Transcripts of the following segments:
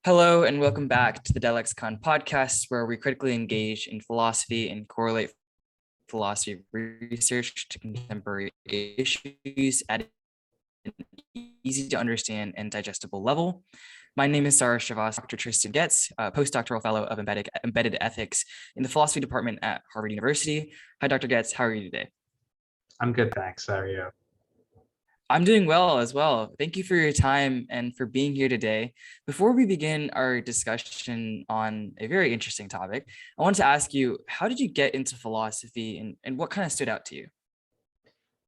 Hello, and welcome back to the Dialexicon podcast, where we critically engage in philosophy and correlate philosophy research to contemporary issues at an easy to understand and digestible level. My name is Saurish and Dr. Trystan Goetze, Postdoctoral Fellow of Embedded Ethics in the Philosophy Department at Harvard University. Hi, Dr. Goetze. How are you today? I'm good, thanks. How are you? I'm doing well as well. Thank you for your time and for being here today. Before we begin our discussion on a very interesting topic, I want to ask you, how did you get into philosophy and what kind of stood out to you?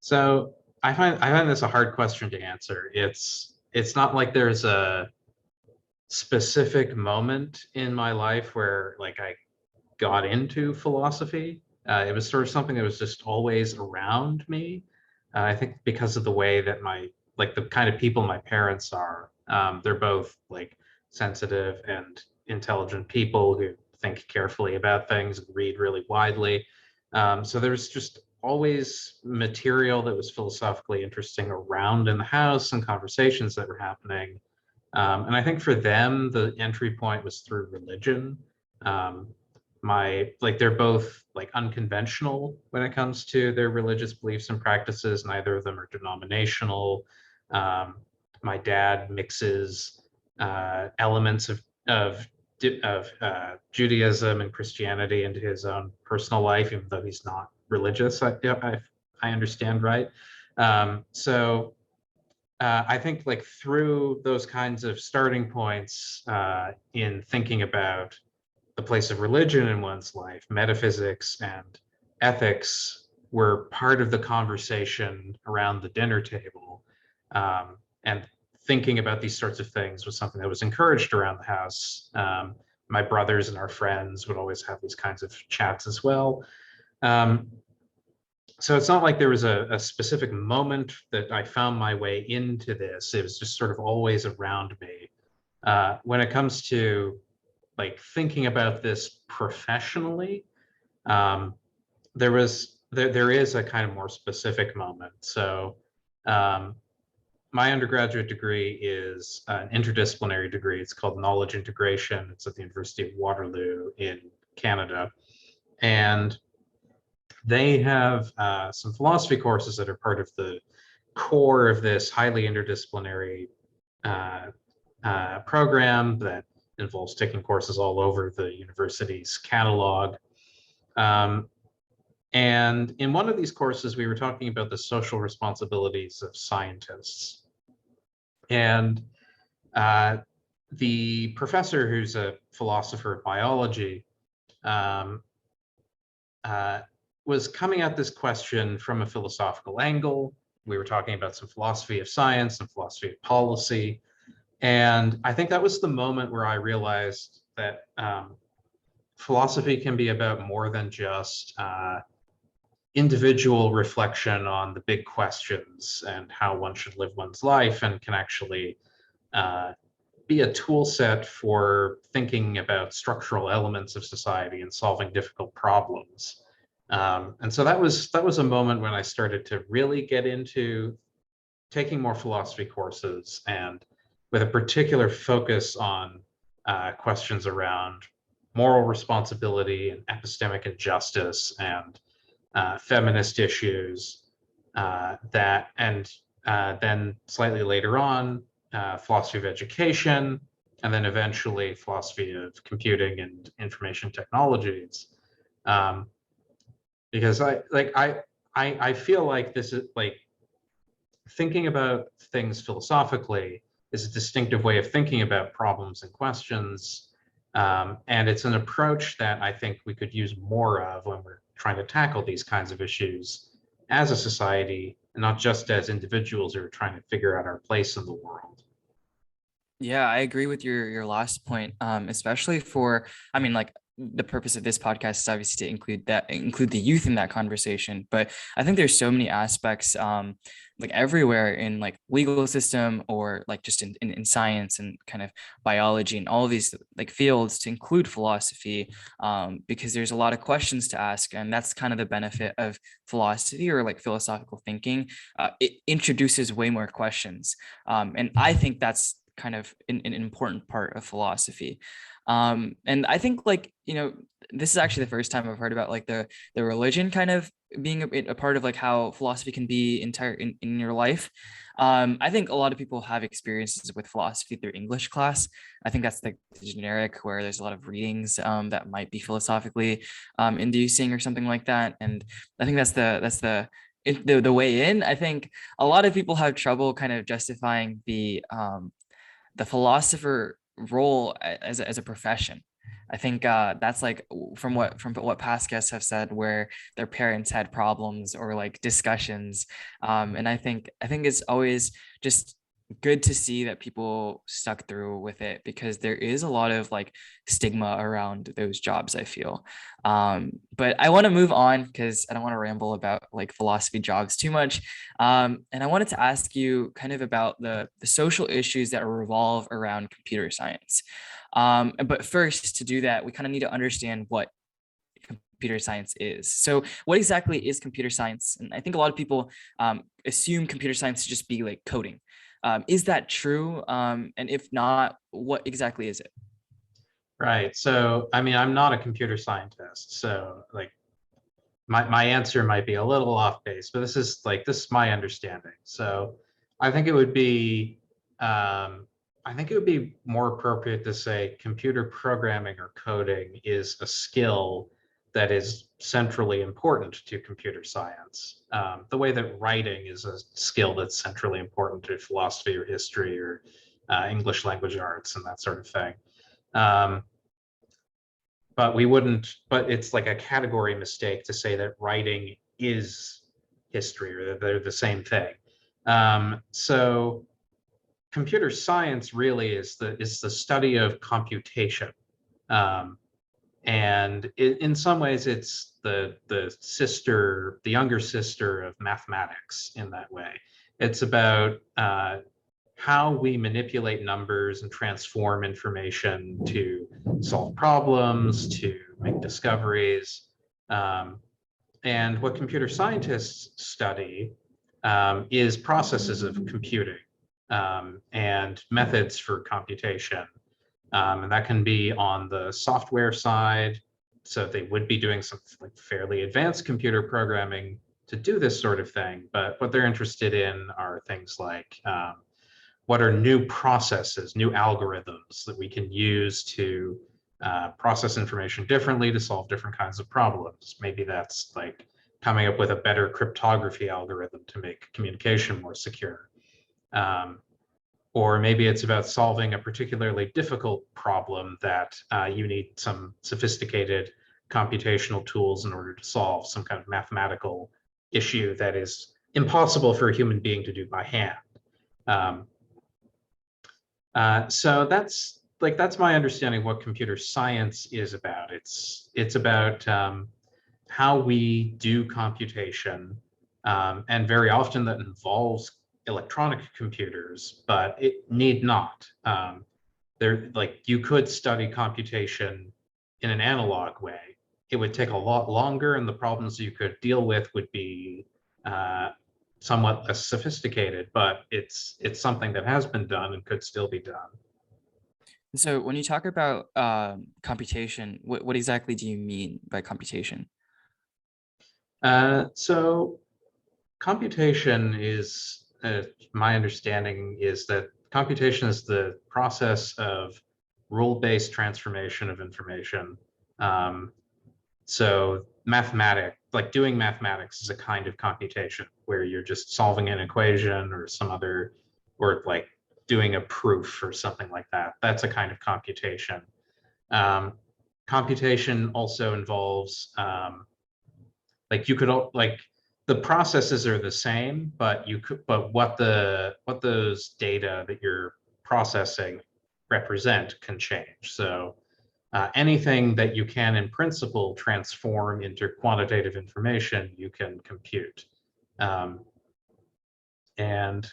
So I find this a hard question to answer. It's not like there's a specific moment in my life where I got into philosophy. It was sort of something that was just always around me. I think because of the way that the kind of people my parents are. They're both sensitive and intelligent people who think carefully about things and read really widely. So there was just always material that was philosophically interesting around in the house and conversations that were happening. And I think for them, the entry point was through religion. Um, they're both unconventional when it comes to their religious beliefs and practices. Neither of them are denominational. My dad mixes elements of Judaism and Christianity into his own personal life, even though he's not religious. I understand, right? I think through those kinds of starting points in thinking about the place of religion in one's life, metaphysics and ethics were part of the conversation around the dinner table. And thinking about these sorts of things was something that was encouraged around the house. My brothers and our friends would always have these kinds of chats as well. So it's not like there was a specific moment that I found my way into this. It was just sort of always around me. When it comes to thinking about this professionally, there is a kind of more specific moment. So my undergraduate degree is an interdisciplinary degree. It's called Knowledge Integration. It's at the University of Waterloo in Canada. And they have some philosophy courses that are part of the core of this highly interdisciplinary program that involves taking courses all over the university's catalog. And in one of these courses, we were talking about the social responsibilities of scientists. And the professor, who's a philosopher of biology, was coming at this question from a philosophical angle. We were talking about some philosophy of science and philosophy of policy. And I think that was the moment where I realized that philosophy can be about more than just individual reflection on the big questions and how one should live one's life, and can actually be a tool set for thinking about structural elements of society and solving difficult problems. And so that was a moment when I started to really get into taking more philosophy courses, and with a particular focus on questions around moral responsibility and epistemic injustice and feminist issues, then slightly later on, philosophy of education, and then eventually philosophy of computing and information technologies. Because I feel like this is thinking about things philosophically is a distinctive way of thinking about problems and questions. And it's an approach that I think we could use more of when we're trying to tackle these kinds of issues as a society, and not just as individuals who are trying to figure out our place in the world. Yeah, I agree with your last point, especially for, the purpose of this podcast is obviously to include the youth in that conversation. But I think there's so many aspects everywhere in legal system, or just in science and kind of biology and all of these fields, to include philosophy, because there's a lot of questions to ask. And that's kind of the benefit of philosophy, or philosophical thinking. It introduces way more questions. And I think that's kind of an important part of philosophy. And I think, like, this is actually the first time I've heard about like the religion kind of being a part of like how philosophy can be entire in your life. I think a lot of people have experiences with philosophy through English class. I think that's the generic, where there's a lot of readings that might be philosophically inducing or something like that. And I think that's the way in. I think a lot of people have trouble kind of justifying the philosopher role as a profession. I think that's like from what past guests have said, where their parents had problems or like discussions, and I think it's always just good to see that people stuck through with it, because there is a lot of like stigma around those jobs, I feel. But I want to move on because I don't want to ramble about like philosophy jobs too much. And I wanted to ask you kind of about the social issues that revolve around computer science. But first, to do that, we kind of need to understand what computer science is. So, what exactly is computer science? And I think a lot of people assume computer science to just be like coding. Is that true? And if not, what exactly is it? Right. So, I mean, I'm not a computer scientist, so like my answer might be a little off base, but this is my understanding. So, I think it would be I think it would be more appropriate to say computer programming or coding is a skill that is centrally important to computer science. The way that writing is a skill that's centrally important to philosophy or history or English language arts and that sort of thing. Um, but we wouldn't, but it's like a category mistake to say that writing is history or that they're the same thing. So computer science really is the study of computation. Um, and in some ways it's the younger sister of mathematics in that way. It's about how we manipulate numbers and transform information to solve problems, to make discoveries. And what computer scientists study is processes of computing and methods for computation. And that can be on the software side. So they would be doing some like fairly advanced computer programming to do this sort of thing. But what they're interested in are things like what are new processes, new algorithms that we can use to process information differently to solve different kinds of problems. Maybe that's like coming up with a better cryptography algorithm to make communication more secure. Or maybe it's about solving a particularly difficult problem that you need some sophisticated computational tools in order to solve some kind of mathematical issue that is impossible for a human being to do by hand. Um, so that's my understanding of what computer science is about. It's about how we do computation, and very often that involves electronic computers, but it need not. You could study computation in an analog way. It would take a lot longer, and the problems you could deal with would be somewhat less sophisticated. But it's something that has been done and could still be done. So, when you talk about computation, what exactly do you mean by computation? So computation is, my understanding is that computation is the process of rule-based transformation of information. Um, so like doing mathematics is a kind of computation where you're just solving an equation or some other, or like doing a proof or something like that. That's a kind of computation. Um, Computation also involves like you could like the processes are the same, but what those data that you're processing represent can change. So anything that you can in principle transform into quantitative information, you can compute. Um, and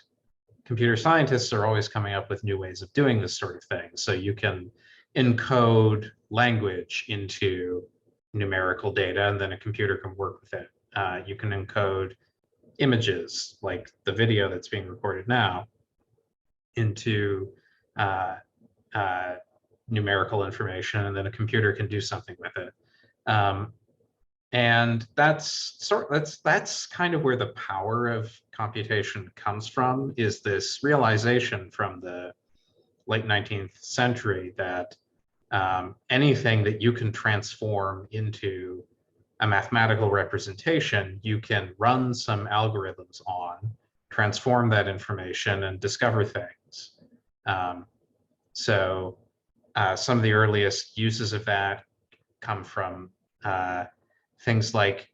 computer scientists are always coming up with new ways of doing this sort of thing. So you can encode language into numerical data, and then a computer can work with it. You can encode images, like the video that's being recorded now, into uh, uh, numerical information, and then a computer can do something with it. And that's kind of where the power of computation comes from, is this realization from the late 19th century that anything that you can transform into a mathematical representation, you can run some algorithms on, transform that information, and discover things. Um, so some of the earliest uses of that come from things like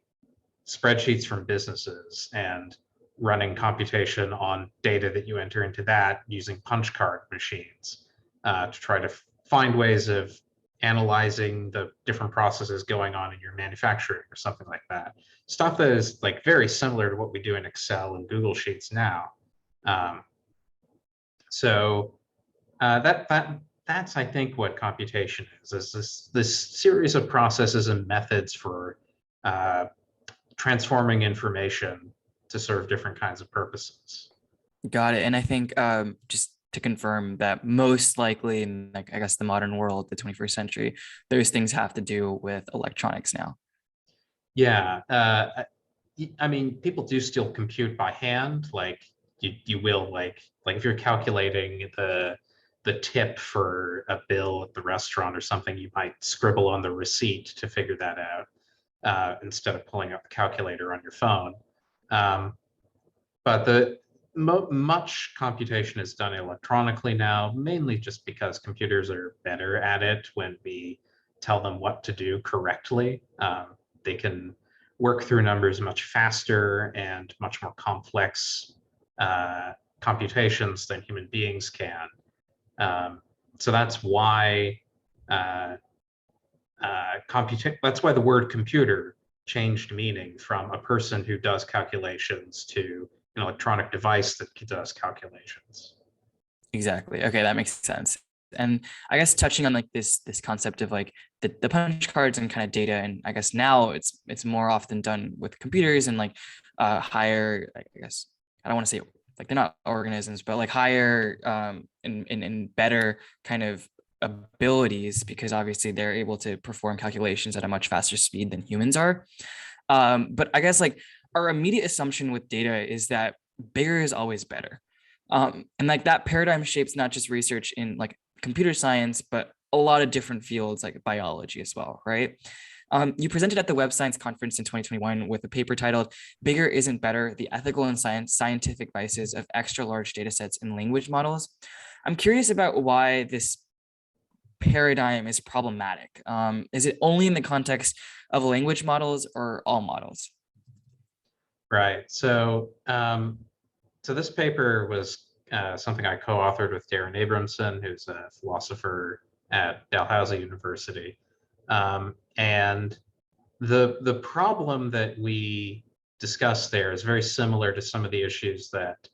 spreadsheets from businesses and running computation on data that you enter into that using punch card machines to try to find ways of analyzing the different processes going on in your manufacturing or something like that. Stuff that is like very similar to what we do in Excel and Google Sheets now. So that's I think what computation is this series of processes and methods for transforming information to serve different kinds of purposes. Got it. And I think just to confirm that most likely in, like, I guess the modern world, the 21st century, those things have to do with electronics now. Yeah, I mean, people do still compute by hand. Like you will like if you're calculating the tip for a bill at the restaurant or something, you might scribble on the receipt to figure that out instead of pulling out the calculator on your phone. But much computation is done electronically now, mainly just because computers are better at it when we tell them what to do correctly. They can work through numbers much faster and much more complex computations than human beings can. So that's why that's why the word computer changed meaning from a person who does calculations to an electronic device that does calculations. Exactly. Okay, that makes sense. And I guess touching on like this concept of like the punch cards and kind of data, and I guess now it's more often done with computers and like higher, I guess I don't want to say like they're not organisms, but like higher and better kind of abilities, because obviously they're able to perform calculations at a much faster speed than humans are. But I guess like our immediate assumption with data is that bigger is always better. And like that paradigm shapes not just research in like computer science, but a lot of different fields like biology as well, right? You presented at the Web Science Conference in 2021 with a paper titled "Bigger Isn't Better: The Ethical and Scientific Vices of Extra Large Datasets in Language Models." I'm curious about why this paradigm is problematic. Is it only in the context of language models or all models? Right. So this paper was something I co-authored with Darren Abramson, who's a philosopher at Dalhousie University. And the problem that we discussed there is very similar to some of the issues that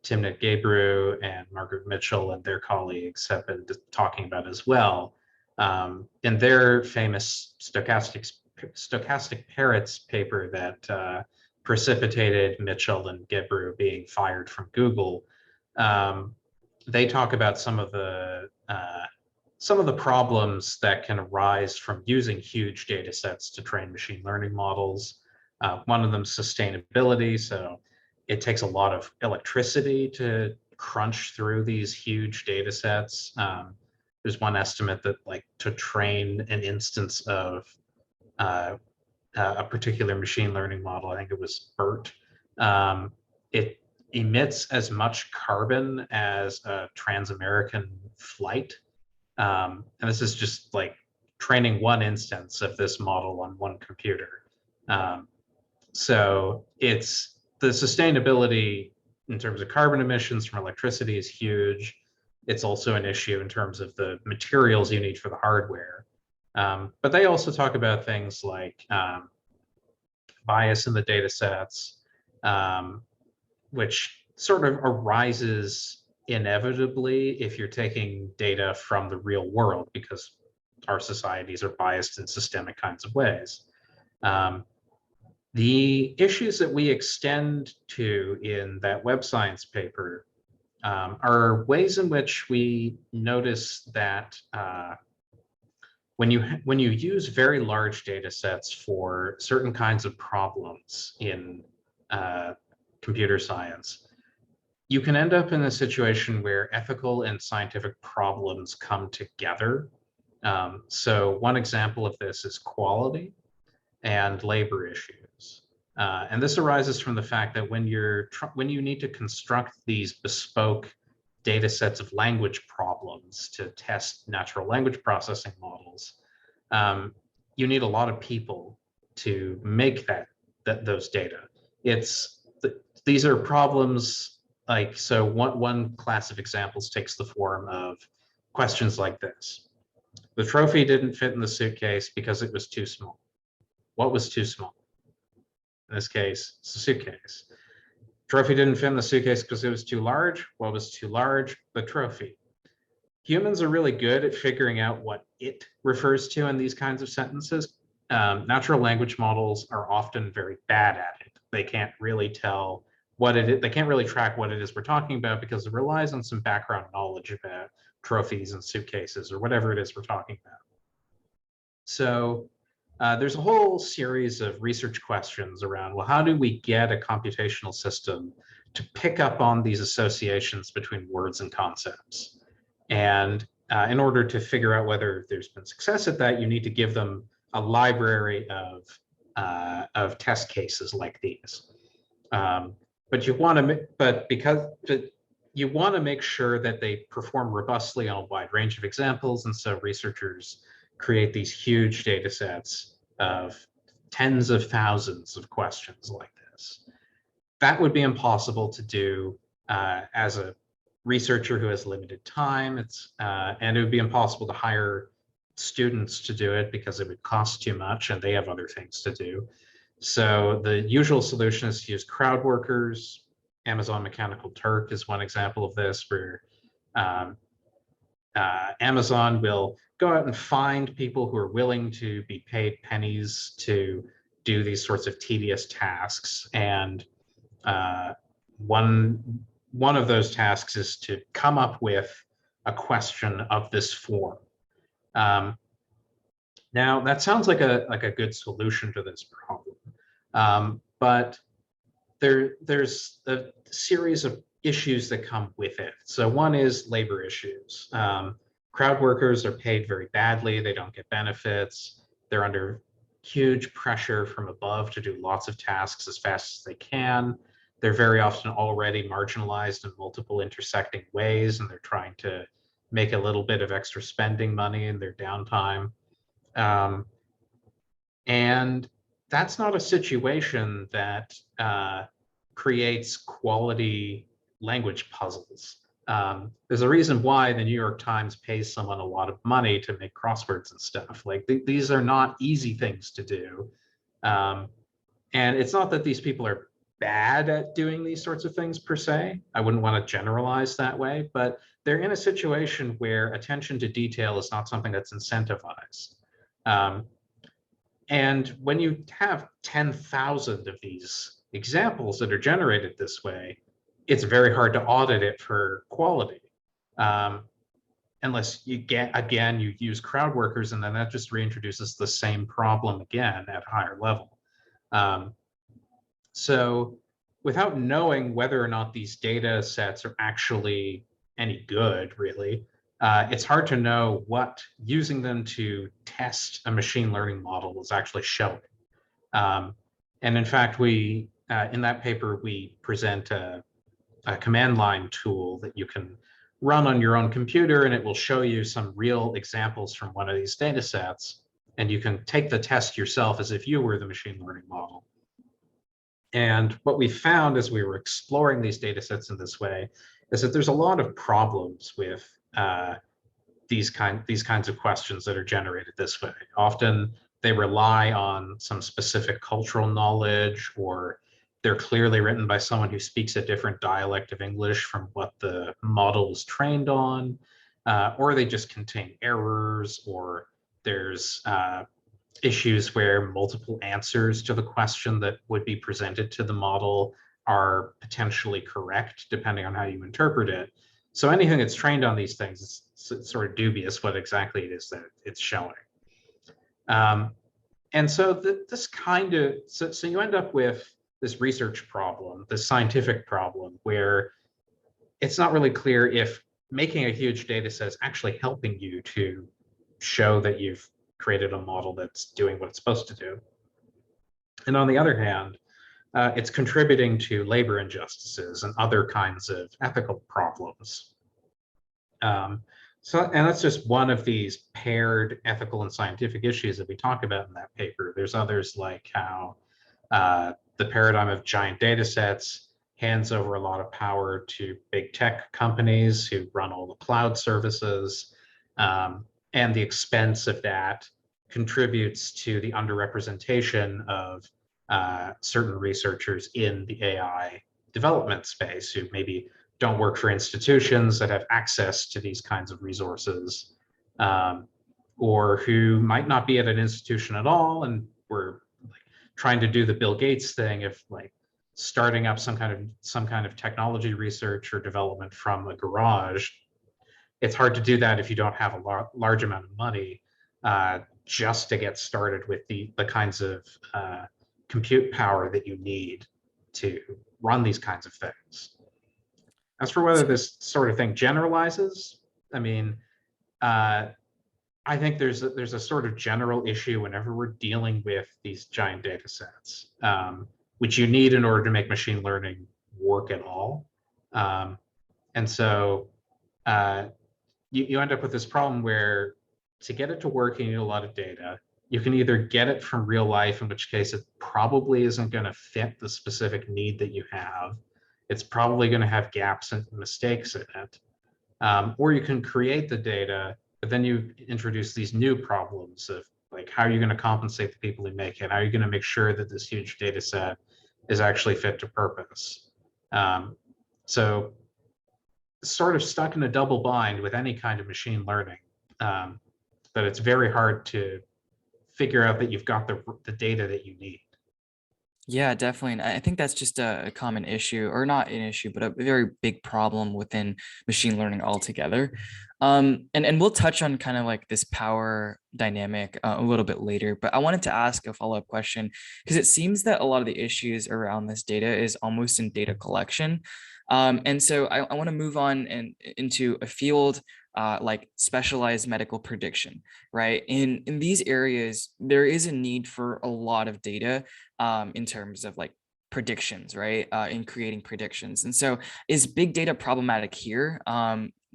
Timnit Gebru and Margaret Mitchell and their colleagues have been talking about as well. In their famous stochastic parrots paper that precipitated Mitchell and Gebru being fired from Google, they talk about some of the problems that can arise from using huge data sets to train machine learning models. One of them is sustainability. So it takes a lot of electricity to crunch through these huge data sets. There's one estimate that like to train an instance of a particular machine learning model, I think it was BERT, it emits as much carbon as a Trans-American flight. And this is just like training one instance of this model on one computer. So it's the sustainability in terms of carbon emissions from electricity is huge. It's also an issue in terms of the materials you need for the hardware. But they also talk about things like bias in the data sets, which sort of arises inevitably if you're taking data from the real world, because our societies are biased in systemic kinds of ways. The issues that we extend to in that web science paper are ways in which we notice that when you use very large data sets for certain kinds of problems in computer science, you can end up in a situation where ethical and scientific problems come together. So one example of this is quality and labor issues. And this arises from the fact that when you need to construct these bespoke data sets of language problems to test natural language processing models, you need a lot of people to make those data. These are problems like, so one class of examples takes the form of questions like this. The trophy didn't fit in the suitcase because it was too small. What was too small? In this case, it's a suitcase. Trophy didn't fit in the suitcase because it was too large. What was too large? The trophy. Humans are really good at figuring out what it refers to in these kinds of sentences. Natural language models are often very bad at it. They can't really tell what it is. They can't really track what it is we're talking about because it relies on some background knowledge about trophies and suitcases or whatever it is we're talking about. So there's a whole series of research questions around, well, how do we get a computational system to pick up on these associations between words and concepts? And in order to figure out whether there's been success at that, you need to give them a library of test cases like these. But you want to make sure that they perform robustly on a wide range of examples, and so researchers create these huge data sets of tens of thousands of questions like this. That would be impossible to do as a researcher who has limited time. And it would be impossible to hire students to do it because it would cost too much and they have other things to do. So the usual solution is to use crowd workers. Amazon Mechanical Turk is one example of this, where Amazon will go out and find people who are willing to be paid pennies to do these sorts of tedious tasks. And one of those tasks is to come up with a question of this form. Now that sounds like a good solution to this problem, but there's a series of issues that come with it. So one is labor issues. Crowd workers are paid very badly. They don't get benefits. They're under huge pressure from above to do lots of tasks as fast as they can. They're very often already marginalized in multiple intersecting ways, and they're trying to make a little bit of extra spending money in their downtime. And that's not a situation that creates quality language puzzles. There's a reason why the New York Times pays someone a lot of money to make crosswords and stuff. Like these are not easy things to do. And it's not that these people are bad at doing these sorts of things per se. I wouldn't want to generalize that way, but they're in a situation where attention to detail is not something that's incentivized. And when you have 10,000 of these examples that are generated this way, it's very hard to audit it for quality. Unless you use crowd workers, and then that just reintroduces the same problem again at a higher level. So without knowing whether or not these data sets are actually any good, really, it's hard to know what using them to test a machine learning model is actually showing. And in fact, in that paper, we present a command line tool that you can run on your own computer, and it will show you some real examples from one of these data sets, and you can take the test yourself as if you were the machine learning model. And what we found as we were exploring these data sets in this way is that there's a lot of problems with these kinds of questions that are generated this way. Often they rely on some specific cultural knowledge, or they're clearly written by someone who speaks a different dialect of English from what the model was trained on, or they just contain errors, or there's issues where multiple answers to the question that would be presented to the model are potentially correct, depending on how you interpret it. So anything that's trained on these things, it's sort of dubious what exactly it is that it's showing. And so this kind of, so you end up with this research problem, this scientific problem, where it's not really clear if making a huge data set is actually helping you to show that you've created a model that's doing what it's supposed to do. And on the other hand, it's contributing to labor injustices and other kinds of ethical problems. And that's just one of these paired ethical and scientific issues that we talk about in that paper. There's others like how the paradigm of giant data sets hands over a lot of power to big tech companies who run all the cloud services. And the expense of that contributes to the underrepresentation of certain researchers in the AI development space who maybe don't work for institutions that have access to these kinds of resources, or who might not be at an institution at all and were trying to do the Bill Gates thing of like starting up some kind of technology research or development from a garage. It's hard to do that if you don't have a large amount of money just to get started with the kinds of compute power that you need to run these kinds of things. As for whether this sort of thing generalizes, I mean, I think there's a sort of general issue whenever we're dealing with these giant data sets, which you need in order to make machine learning work at all. And so you end up with this problem where to get it to work, you need a lot of data. You can either get it from real life, in which case it probably isn't going to fit the specific need that you have. It's probably going to have gaps and mistakes in it. Or you can create the data, but then you introduce these new problems of like, how are you going to compensate the people who make it? How are you going to make sure that this huge data set is actually fit to purpose? So sort of stuck in a double bind with any kind of machine learning, that it's very hard to figure out that you've got the data that you need. Yeah, definitely. And I think that's just a common issue, or not an issue, but a very big problem within machine learning altogether. And we'll touch on kind of like this power dynamic a little bit later, but I wanted to ask a follow-up question because it seems that a lot of the issues around this data is almost in data collection. And so I want to move on and into a field like specialized medical prediction, right? In these areas, there is a need for a lot of data in terms of like predictions, right? In creating predictions. And so is big data problematic here?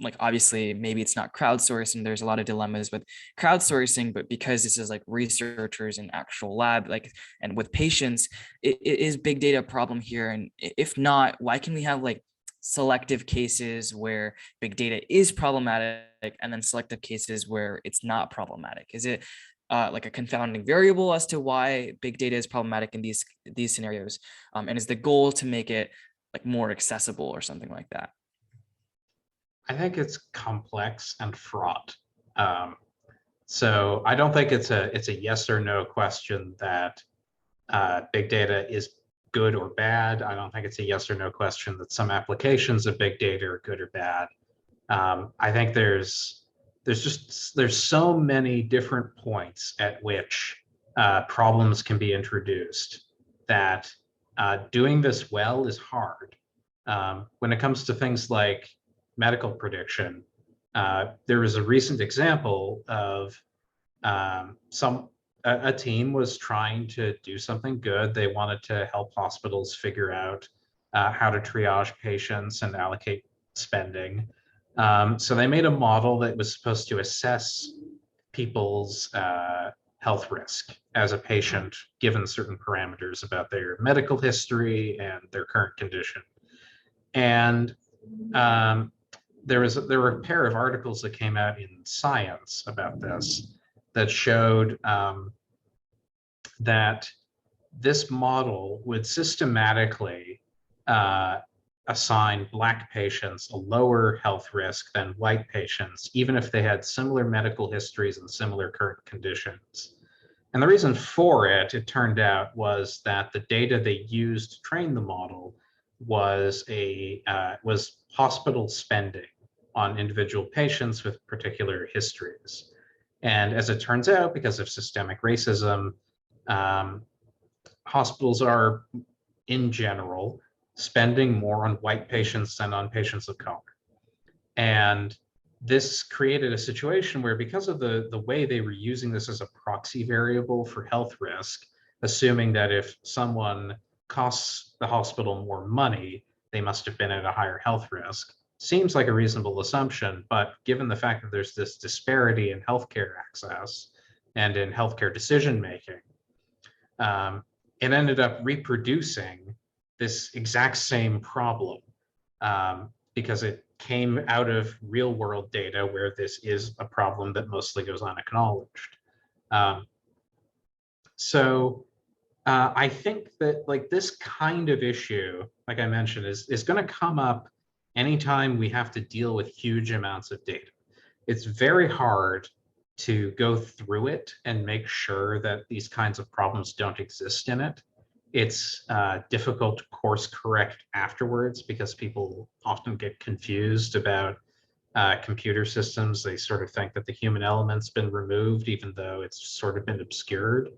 Like obviously maybe it's not crowdsourced and there's a lot of dilemmas with crowdsourcing, but because this is like researchers in actual lab, like, and with patients, it is big data a problem here. And if not, why can we have like selective cases where big data is problematic and then selective cases where it's not problematic? Is it like a confounding variable as to why big data is problematic in these scenarios? And is the goal to make it like more accessible or something like that? I think it's complex and fraught. So I don't think it's a yes or no question that big data is good or bad. I don't think it's a yes or no question that some applications of big data are good or bad. I think there's so many different points at which problems can be introduced that doing this well is hard. When it comes to things like medical prediction, there was a recent example of a team was trying to do something good. They wanted to help hospitals figure out how to triage patients and allocate spending. So they made a model that was supposed to assess people's health risk as a patient, given certain parameters about their medical history and their current condition. And there were a pair of articles that came out in Science about this that showed that this model would systematically assign Black patients a lower health risk than white patients, even if they had similar medical histories and similar current conditions. And the reason for it, it turned out, was that the data they used to train the model was hospital spending on individual patients with particular histories. And as it turns out, because of systemic racism, hospitals are, in general, spending more on white patients than on patients of color. And this created a situation where, because of the way they were using this as a proxy variable for health risk, assuming that if someone costs the hospital more money, they must have been at a higher health risk, seems like a reasonable assumption. But given the fact that there's this disparity in healthcare access and in healthcare decision making, it ended up reproducing this exact same problem, because it came out of real world data where this is a problem that mostly goes unacknowledged. So I think that, like, this kind of issue, like I mentioned, is going to come up anytime we have to deal with huge amounts of data. It's very hard to go through it and make sure that these kinds of problems don't exist in it. It's difficult to course correct afterwards because people often get confused about computer systems. They sort of think that the human element's been removed, even though it's sort of been obscured.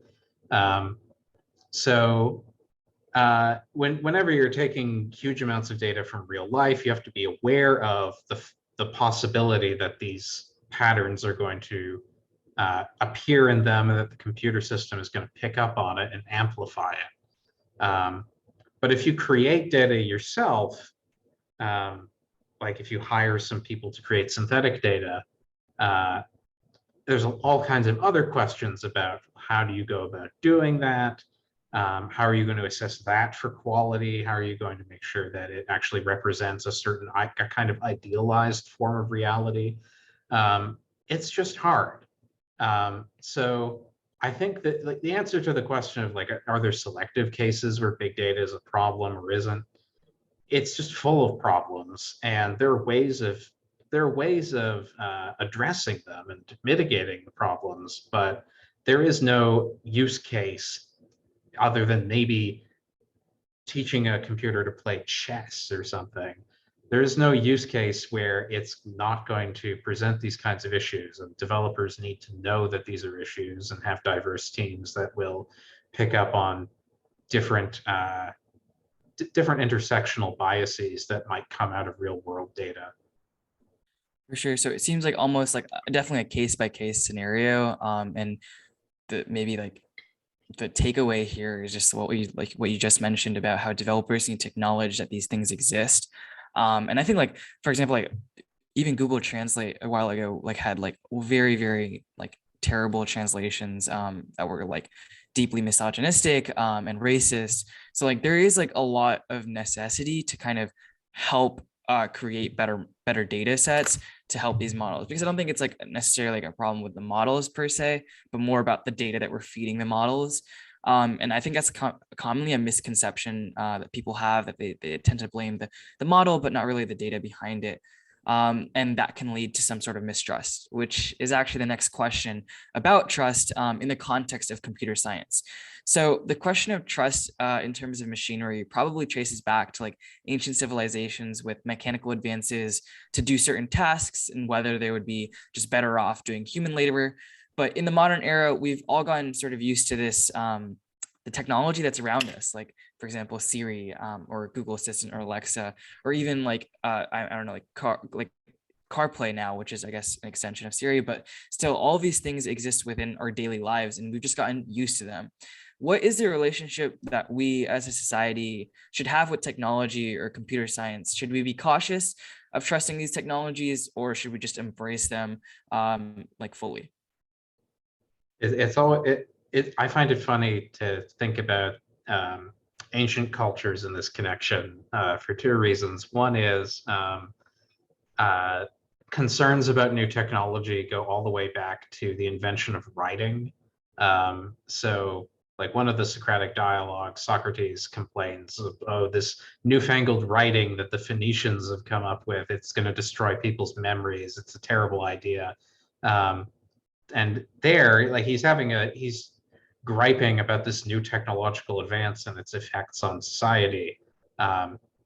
Whenever you're taking huge amounts of data from real life, you have to be aware of the possibility that these patterns are going to appear in them, and that the computer system is going to pick up on it and amplify it. But if you create data yourself, like if you hire some people to create synthetic data, there's all kinds of other questions about how do you go about doing that? How are you going to assess that for quality? How are you going to make sure that it actually represents a certain kind of idealized form of reality? It's just hard. So I think that, like, the answer to the question of, like, are there selective cases where big data is a problem or isn't? It's just full of problems, and there are ways of addressing them and mitigating the problems, but there is no use case other than maybe teaching a computer to play chess or something. There is no use case where it's not going to present these kinds of issues, and developers need to know that these are issues and have diverse teams that will pick up on different intersectional biases that might come out of real world data. For sure. So it seems like almost like definitely a case by case scenario. And maybe like the takeaway here is just what you just mentioned about how developers need to acknowledge that these things exist. And I think, like, for example, like even Google Translate a while ago, like, had like very, very like terrible translations that were like deeply misogynistic and racist. So like there is like a lot of necessity to kind of help create better data sets to help these models, because I don't think it's like necessarily like a problem with the models per se, but more about the data that we're feeding the models. And I think that's commonly a misconception that people have, that they tend to blame the model, but not really the data behind it. And that can lead to some sort of mistrust, which is actually the next question about trust in the context of computer science. So the question of trust in terms of machinery probably traces back to like ancient civilizations with mechanical advances to do certain tasks, and whether they would be just better off doing human labor. But in the modern era, we've all gotten sort of used to this, the technology that's around us, like, for example, Siri or Google Assistant or Alexa, or even like, I don't know, like CarPlay now, which is, I guess, an extension of Siri, but still all of these things exist within our daily lives, and we've just gotten used to them. What is the relationship that we as a society should have with technology or computer science? Should we be cautious of trusting these technologies, or should we just embrace them like fully? I find it funny to think about ancient cultures in this connection for two reasons. One is uh, concerns about new technology go all the way back to the invention of writing. So, like, one of the Socratic dialogues, Socrates complains of, oh, this newfangled writing that the Phoenicians have come up with, it's going to destroy people's memories. It's a terrible idea. And there, like, he's griping about this new technological advance and its effects on society.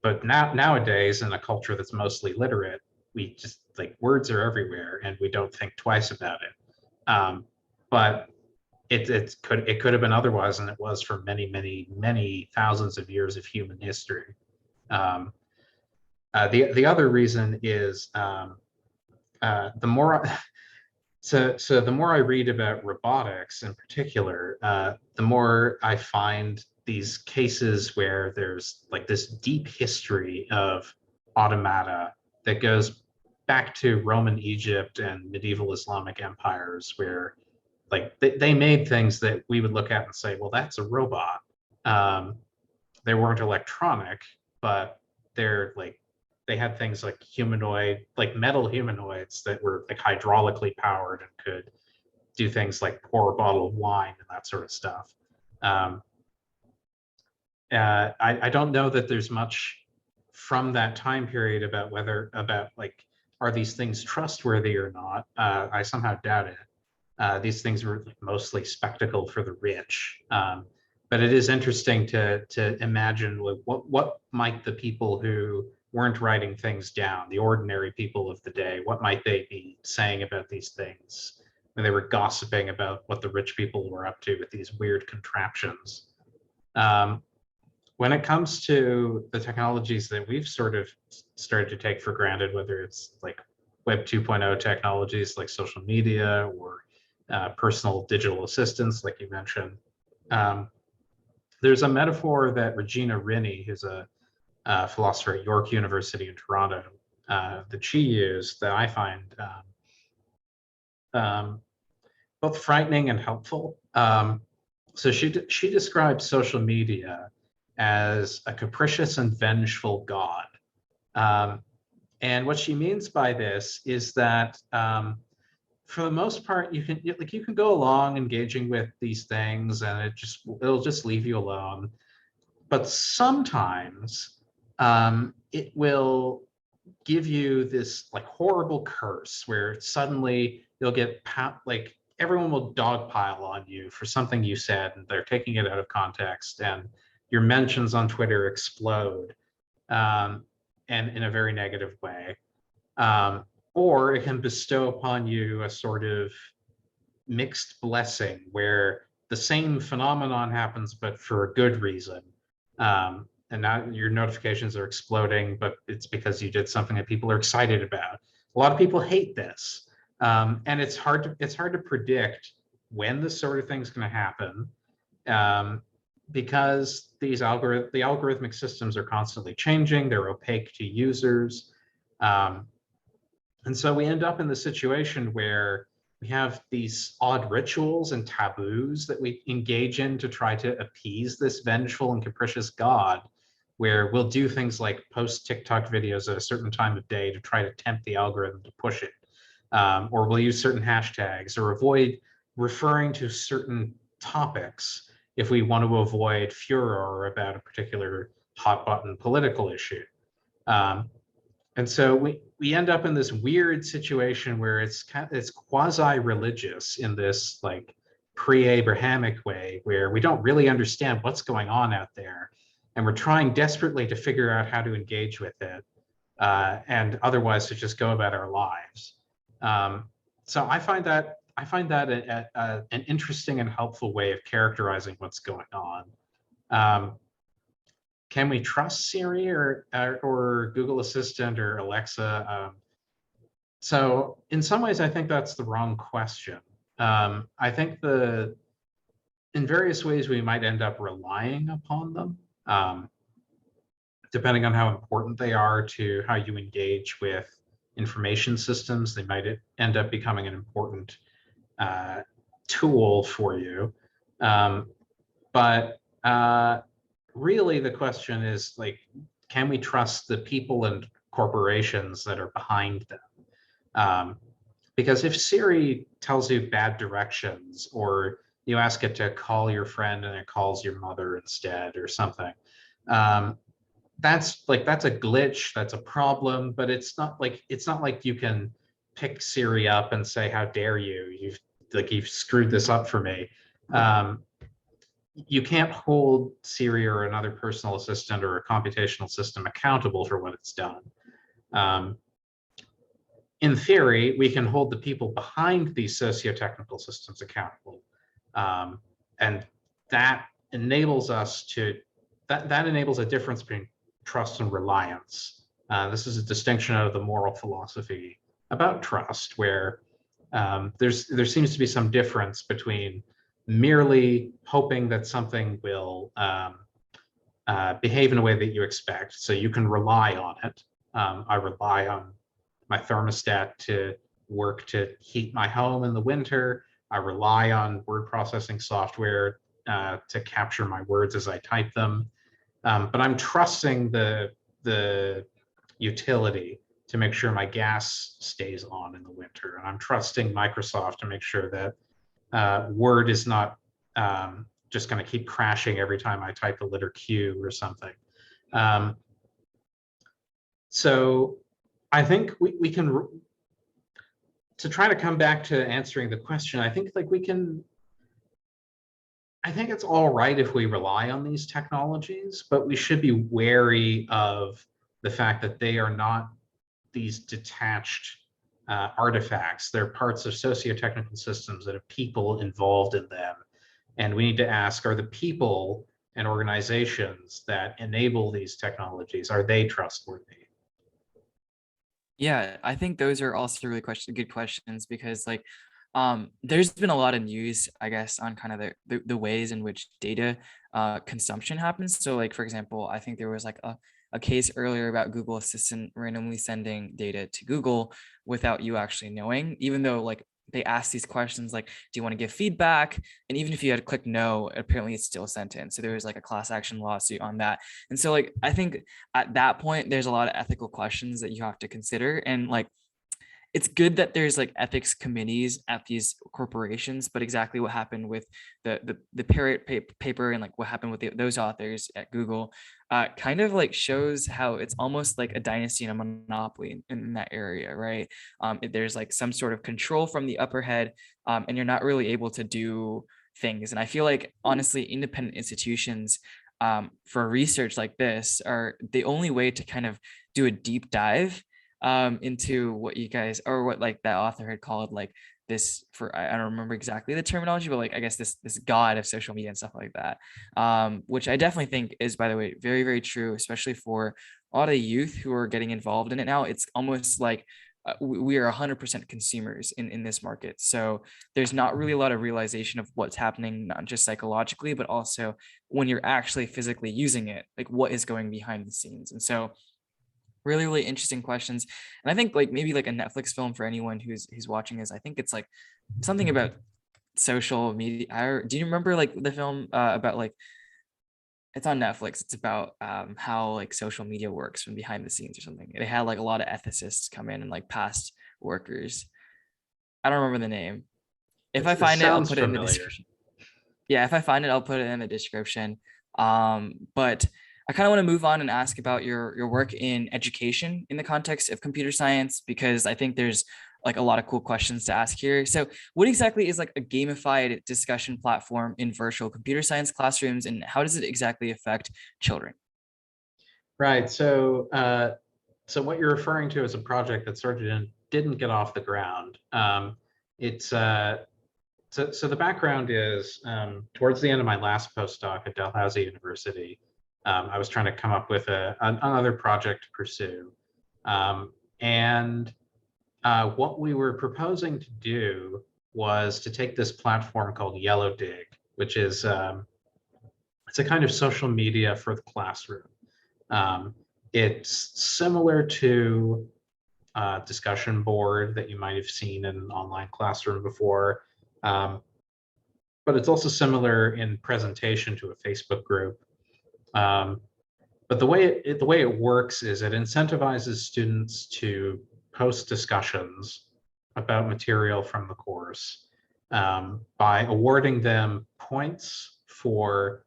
But nowadays, in a culture that's mostly literate, we just like words are everywhere and we don't think twice about it. But it could have been otherwise, and it was for many thousands of years of human history. The other reason is the more so the more I read about robotics in particular, the more I find these cases where there's like this deep history of automata that goes back to Roman Egypt and medieval Islamic empires, where like they made things that we would look at and say, well, that's a robot. Um, they weren't electronic, but they're like they had things like humanoid, like metal humanoids that were like hydraulically powered and could do things like pour a bottle of wine and that sort of stuff. Um, I don't know that there's much from that time period about like are these things trustworthy or not. I somehow doubt it. These things were like mostly spectacle for the rich. But it is interesting to imagine what might the people who weren't writing things down, the ordinary people of the day, what might they be saying about these things when they were gossiping about what the rich people were up to with these weird contraptions. When it comes to the technologies that we've sort of started to take for granted, whether it's like Web 2.0 technologies like social media or personal digital assistants, like you mentioned, there's a metaphor that Regina Rinne, who's a philosopher at York University in Toronto, that she used that I find both frightening and helpful. So she describes social media as a capricious and vengeful god. And what she means by this is that for the most part, you can go along engaging with these things and it'll just leave you alone. But sometimes it will give you this like horrible curse where suddenly you'll get like everyone will dogpile on you for something you said and they're taking it out of context and your mentions on Twitter explode, and in a very negative way. Or it can bestow upon you a sort of mixed blessing where the same phenomenon happens, but for a good reason. And now your notifications are exploding, but it's because you did something that people are excited about. A lot of people hate this. And it's hard to predict when this sort of thing's going to happen. Because the algorithmic systems are constantly changing, they're opaque to users. And so we end up in the situation where we have these odd rituals and taboos that we engage in to try to appease this vengeful and capricious god, where we'll do things like post TikTok videos at a certain time of day to try to tempt the algorithm to push it. Or we'll use certain hashtags or avoid referring to certain topics if we want to avoid furor about a particular hot button political issue. And so we end up in this weird situation where it's quasi-religious in this like pre-Abrahamic way, where we don't really understand what's going on out there, and we're trying desperately to figure out how to engage with it, and otherwise to just go about our lives. So I find that an interesting and helpful way of characterizing what's going on. Can we trust Siri or Google Assistant or Alexa? So in some ways, I think that's the wrong question. I think in various ways, we might end up relying upon them, depending on how important they are to how you engage with information systems. They might end up becoming an important tool for you. But really the question is like, can we trust the people and corporations that are behind them? Because if Siri tells you bad directions, or you ask it to call your friend and it calls your mother instead or something, that's a glitch, that's a problem, but it's not like you can pick Siri up and say, how dare you, you've screwed this up for me. you can't hold Siri or another personal assistant or a computational system accountable for what it's done. In theory, we can hold the people behind these socio-technical systems accountable. And that enables us to, that enables a difference between trust and reliance. This is a distinction out of the moral philosophy about trust, where there seems to be some difference between merely hoping that something will behave in a way that you expect, so you can rely on it. I rely on my thermostat to work to heat my home in the winter. I rely on word processing software to capture my words as I type them. But I'm trusting the utility to make sure my gas stays on in the winter. And I'm trusting Microsoft to make sure that Word is not just going to keep crashing every time I type the letter Q or something. So I think we can, to try to come back to answering the question, I think like I think it's all right if we rely on these technologies, but we should be wary of the fact that they are not these detached artifacts. They're parts of socio-technical systems that have people involved in them. And we need to ask, are the people and organizations that enable these technologies, are they trustworthy? Yeah, I think those are also really good questions, because like there's been a lot of news, I guess, on kind of the ways in which data consumption happens. So like, for example, I think there was like a case earlier about Google Assistant randomly sending data to Google without you actually knowing, even though like they ask these questions like, do you want to give feedback? And even if you had to click no, apparently it's still sent in. So there was like a class action lawsuit on that. And so like, I think at that point, there's a lot of ethical questions that you have to consider. And like, it's good that there's like ethics committees at these corporations, but exactly what happened with the Parrot paper and like what happened with those authors at Google kind of like shows how it's almost like a dynasty and a monopoly in that area, right? There's like some sort of control from the upper head, and you're not really able to do things. And I feel like honestly, independent institutions for research like this are the only way to kind of do a deep dive into what you guys, or what like that author had called like this, for I don't remember exactly the terminology, but like I guess this god of social media and stuff like that, which I definitely think is, by the way, very, very true, especially for a lot of youth who are getting involved in it now. It's almost like we are 100% consumers in this market. So there's not really a lot of realization of what's happening, not just psychologically, but also when you're actually physically using it, like what is going behind the scenes. And so really, really interesting questions. And I think like maybe like a Netflix film for anyone who's watching this, I think it's like something about social media. Do you remember like the film about like, it's on Netflix, it's about how like social media works from behind the scenes or something. They had like a lot of ethicists come in and like past workers. I don't remember the name. If I It find it, I'll sounds put it in the familiar. description. Yeah, if I find it, I'll put it in the description. But I kind of want to move on and ask about your work in education in the context of computer science, because I think there's like a lot of cool questions to ask here. So what exactly is like a gamified discussion platform in virtual computer science classrooms, and how does it exactly affect children? Right. So what you're referring to is a project that started and didn't get off the ground. It's so the background is towards the end of my last postdoc at Dalhousie University, I was trying to come up with another project to pursue, and what we were proposing to do was to take this platform called Yellow Dig, which is it's a kind of social media for the classroom. Um, it's similar to a discussion board that you might have seen in an online classroom before, um, but it's also similar in presentation to a Facebook group. Um, but the way it works is it incentivizes students to post discussions about material from the course by awarding them points for,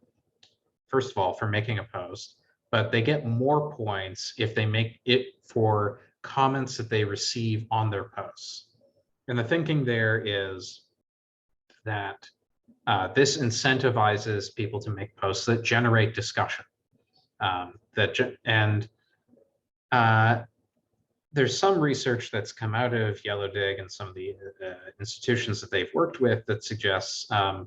first of all, for making a post, but they get more points if they make it for comments that they receive on their posts. And the thinking there is that This incentivizes people to make posts that generate discussion. There's some research that's come out of Yellow Dig and some of the institutions that they've worked with that suggests that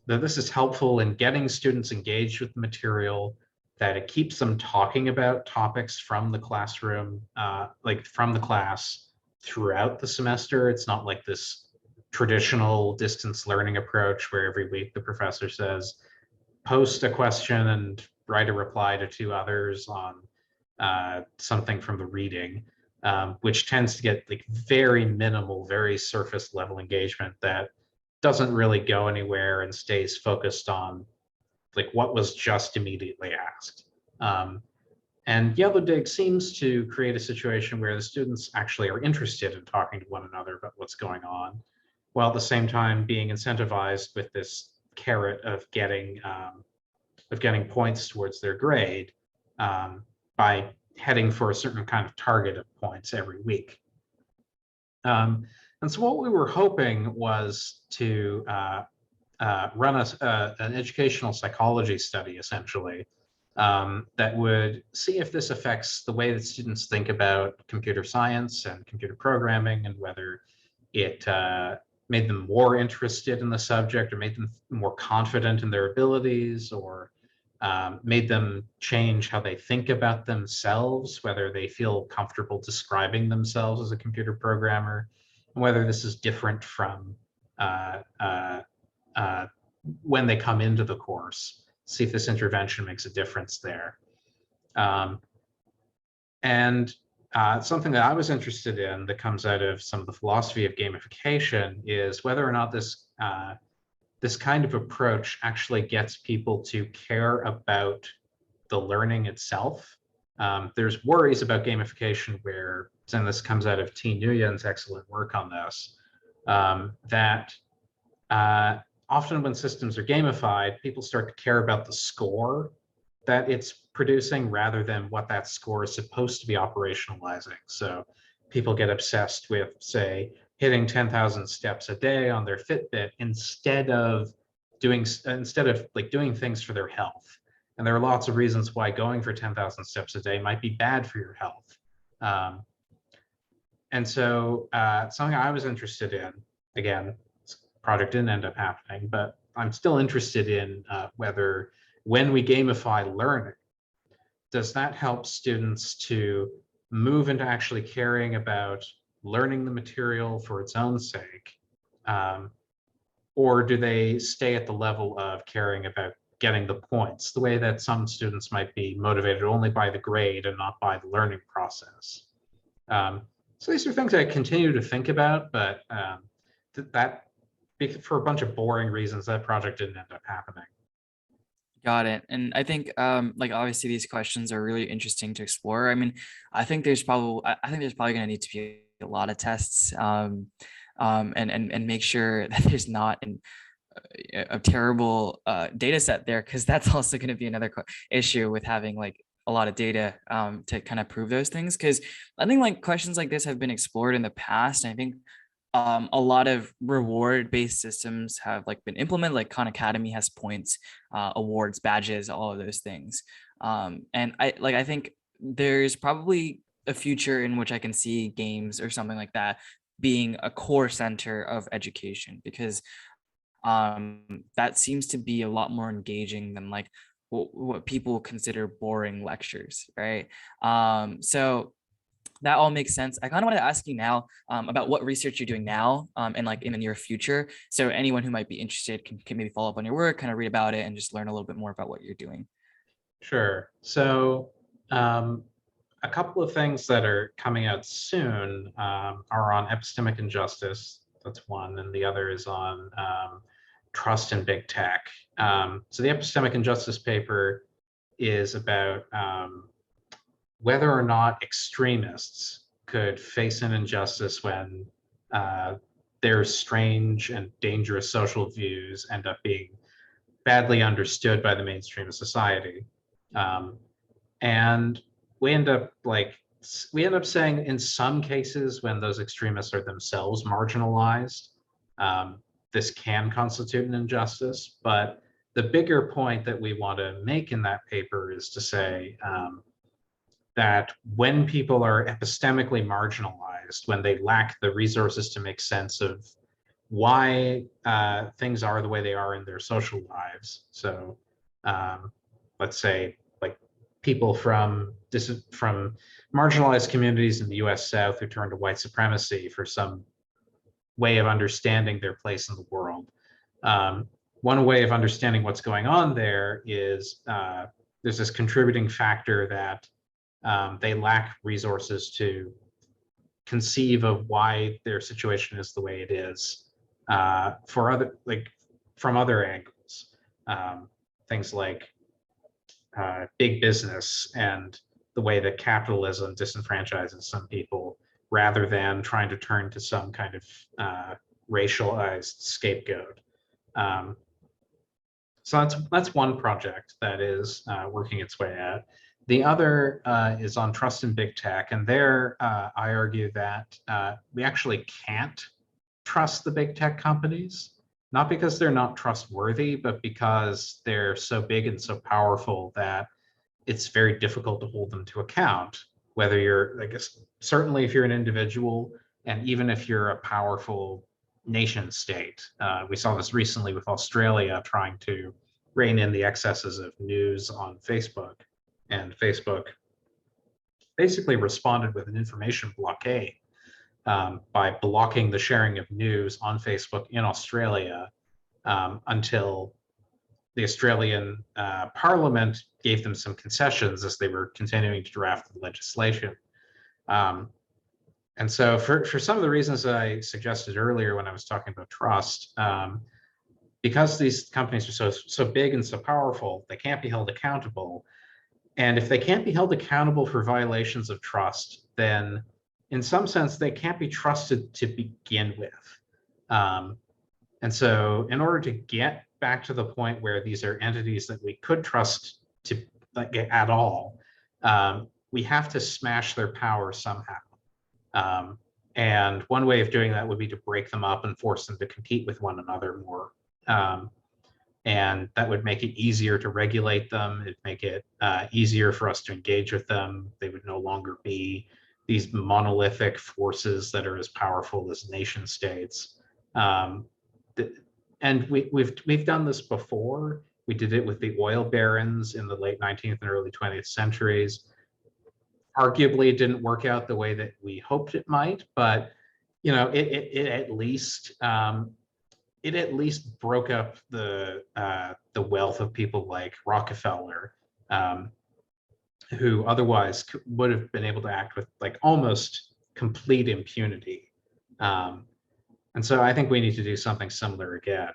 this is helpful in getting students engaged with the material, that it keeps them talking about topics from the classroom, like from the class throughout the semester. It's not like this traditional distance learning approach where every week the professor says, post a question and write a reply to two others on something from the reading, which tends to get like very minimal, very surface level engagement that doesn't really go anywhere and stays focused on like what was just immediately asked. And Yellow Dig seems to create a situation where the students actually are interested in talking to one another about what's going on, while at the same time being incentivized with this carrot of getting points towards their grade by heading for a certain kind of target of points every week. And so what we were hoping was to run an educational psychology study, essentially, that would see if this affects the way that students think about computer science and computer programming, and whether it made them more interested in the subject, or made them more confident in their abilities, or made them change how they think about themselves, whether they feel comfortable describing themselves as a computer programmer, and whether this is different from when they come into the course, see if this intervention makes a difference there. Something that I was interested in that comes out of some of the philosophy of gamification is whether or not this kind of approach actually gets people to care about the learning itself. There's worries about gamification where, and this comes out of T. Nguyen's excellent work on this, that often when systems are gamified, people start to care about the score that it's producing rather than what that score is supposed to be operationalizing. So people get obsessed with, say, hitting 10,000 steps a day on their Fitbit instead of doing things for their health. And there are lots of reasons why going for 10,000 steps a day might be bad for your health. And so something I was interested in, again, this project didn't end up happening, but I'm still interested in whether when we gamify learning, does that help students to move into actually caring about learning the material for its own sake? Or do they stay at the level of caring about getting the points, the way that some students might be motivated only by the grade and not by the learning process? So these are things I continue to think about, but that for a bunch of boring reasons, that project didn't end up happening. Got it. And I think like obviously these questions are really interesting to explore. I mean, I think there's probably going to need to be a lot of tests and make sure that there's not a terrible data set there, because that's also going to be another issue with having like a lot of data to kind of prove those things. Because I think like questions like this have been explored in the past. And I think a lot of reward-based systems have like been implemented, like Khan Academy has points, awards, badges, all of those things. And I think there's probably a future in which I can see games or something like that being a core center of education, because that seems to be a lot more engaging than like what people consider boring lectures, right? So that all makes sense. I kind of want to ask you now about what research you're doing now and like in the near future. So anyone who might be interested can maybe follow up on your work, kind of read about it, and just learn a little bit more about what you're doing. Sure. So a couple of things that are coming out soon are on epistemic injustice. That's one, and the other is on trust in big tech. So the epistemic injustice paper is about whether or not extremists could face an injustice when their strange and dangerous social views end up being badly understood by the mainstream of society. And we end up saying in some cases when those extremists are themselves marginalized, this can constitute an injustice. But the bigger point that we want to make in that paper is to say that when people are epistemically marginalized, when they lack the resources to make sense of why things are the way they are in their social lives. So let's say like people from marginalized communities in the US South who turn to white supremacy for some way of understanding their place in the world. One way of understanding what's going on there is there's this contributing factor that they lack resources to conceive of why their situation is the way it is from other angles. Things like big business and the way that capitalism disenfranchises some people, rather than trying to turn to some kind of racialized scapegoat. So that's one project that is working its way out. The other is on trust in big tech, and there I argue that we actually can't trust the big tech companies, not because they're not trustworthy, but because they're so big and so powerful that it's very difficult to hold them to account, whether you're, I guess, certainly if you're an individual, and even if you're a powerful nation state. We saw this recently with Australia trying to rein in the excesses of news on Facebook, and Facebook basically responded with an information blockade by blocking the sharing of news on Facebook in Australia until the Australian Parliament gave them some concessions as they were continuing to draft the legislation. And so for some of the reasons that I suggested earlier when I was talking about trust, because these companies are so big and so powerful, they can't be held accountable. And if they can't be held accountable for violations of trust, then in some sense, they can't be trusted to begin with. And so in order to get back to the point where these are entities that we could trust to at all, we have to smash their power somehow. And one way of doing that would be to break them up and force them to compete with one another more. And that would make it easier to regulate them. It'd make it easier for us to engage with them. They would no longer be these monolithic forces that are as powerful as nation states. And we've done this before. We did it with the oil barons in the late 19th and early 20th centuries. Arguably, it didn't work out the way that we hoped it might, but it at least broke up the wealth of people like Rockefeller, who otherwise would have been able to act with like almost complete impunity. And so I think we need to do something similar again.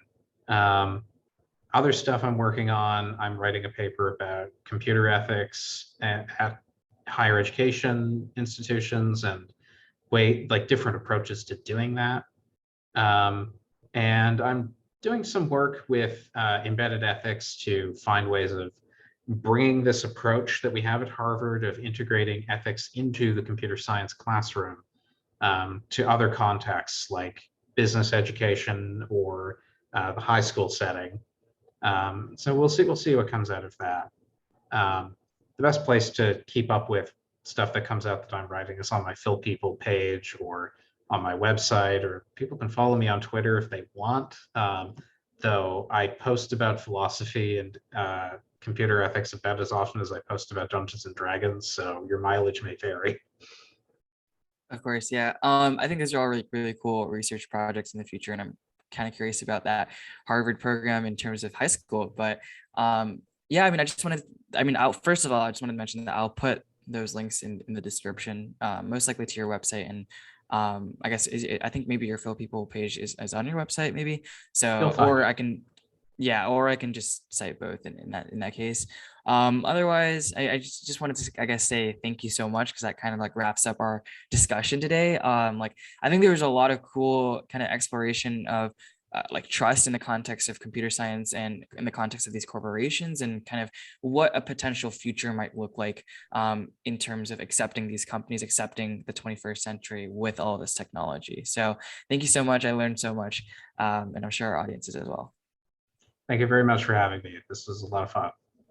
Other stuff I'm working on, I'm writing a paper about computer ethics at higher education institutions and different approaches to doing that. And I'm doing some work with embedded ethics to find ways of bringing this approach that we have at Harvard of integrating ethics into the computer science classroom to other contexts like business education or the high school setting. So we'll see what comes out of that. The best place to keep up with stuff that comes out that I'm writing is on my Phil People page or on my website, or people can follow me on Twitter if they want. Though I post about philosophy and computer ethics about as often as I post about Dungeons and Dragons, so your mileage may vary. Of course, yeah. I think those are all really, really cool research projects in the future, and I'm kind of curious about that Harvard program in terms of high school. But yeah, I mean, first of all, I just wanted to mention that I'll put those links in the description, most likely to your website, and I guess I think maybe your Phil People page is on your website, maybe. So, or I can just cite both in that case. Otherwise, I just wanted to, I guess, say thank you so much, because that kind of like wraps up our discussion today. I think there was a lot of cool kind of exploration of like trust in the context of computer science and in the context of these corporations, and kind of what a potential future might look like in terms of accepting these companies, accepting the 21st century with all of this technology. So thank you so much. I learned so much, and I'm sure our audiences as well. Thank you very much for having me. This was a lot of fun.